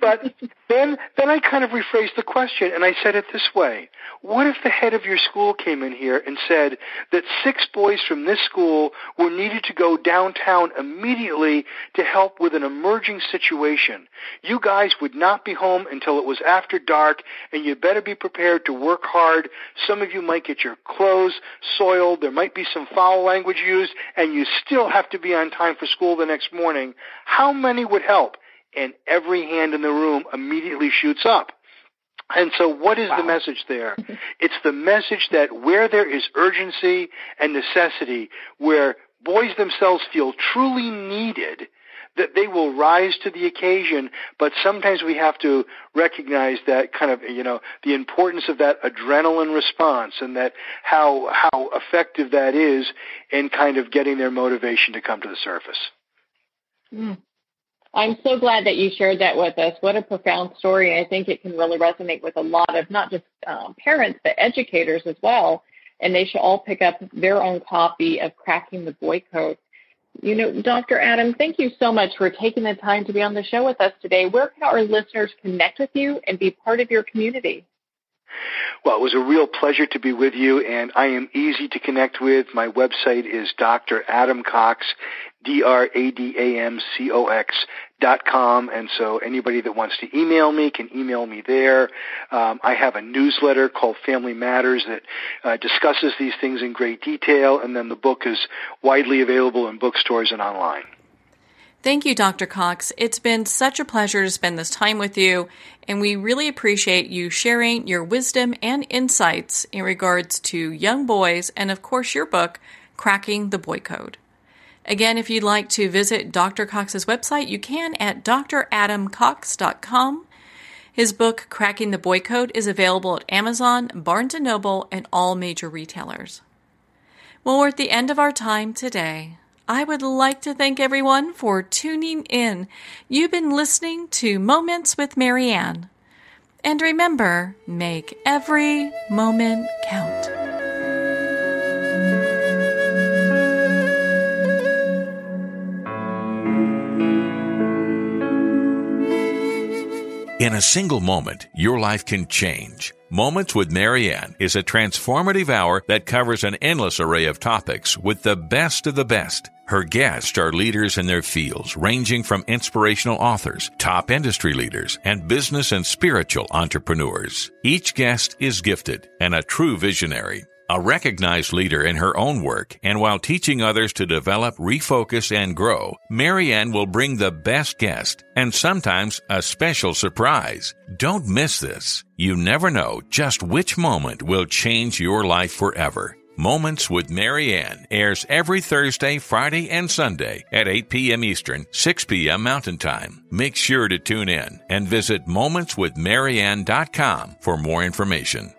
But then I kind of rephrased the question, and I said it this way. What if the head of your school came in here and said that 6 boys from this school were needed to go downtown immediately to help with an emerging situation? You guys would not be home until it was after dark, and you better be prepared to work hard. Some of you might get your clothes soiled. There might be some foul language used, and you still have to be on time for school the next morning. How many would help? And every hand in the room immediately shoots up. And so what is the message there? It's the message that where there is urgency and necessity, where boys themselves feel truly needed, that they will rise to the occasion, but sometimes we have to recognize that kind of, the importance of that adrenaline response and that how effective that is in kind of getting their motivation to come to the surface. I'm so glad that you shared that with us. What a profound story. I think it can really resonate with a lot of not just parents, but educators as well. And they should all pick up their own copy of Cracking the Boy Code. Dr. Adam, thank you so much for taking the time to be on the show with us today. Where can our listeners connect with you and be part of your community? Well, it was a real pleasure to be with you, and I am easy to connect with. My website is dradam-cox, dradam-cox.com, and so anybody that wants to email me can email me there. I have a newsletter called Family Matters that discusses these things in great detail, and then the book is widely available in bookstores and online. Thank you, Dr. Cox. It's been such a pleasure to spend this time with you, and we really appreciate you sharing your wisdom and insights in regards to young boys and, of course, your book, Cracking the Boy Code. Again, if you'd like to visit Dr. Cox's website, you can at dradam-cox.com. His book, Cracking the Boy Code, is available at Amazon, Barnes & Noble, and all major retailers. Well, we're at the end of our time today. I would like to thank everyone for tuning in. You've been listening to Moments with Marianne. And remember, make every moment count. In a single moment, your life can change. Moments with Marianne is a transformative hour that covers an endless array of topics with the best of the best. Her guests are leaders in their fields, ranging from inspirational authors, top industry leaders, and business and spiritual entrepreneurs. Each guest is gifted and a true visionary. A recognized leader in her own work, and while teaching others to develop, refocus, and grow, Marianne will bring the best guest and sometimes a special surprise. Don't miss this. You never know just which moment will change your life forever. Moments with Marianne airs every Thursday, Friday, and Sunday at 8 p.m. Eastern, 6 p.m. Mountain Time. Make sure to tune in and visit momentswithmarianne.com for more information.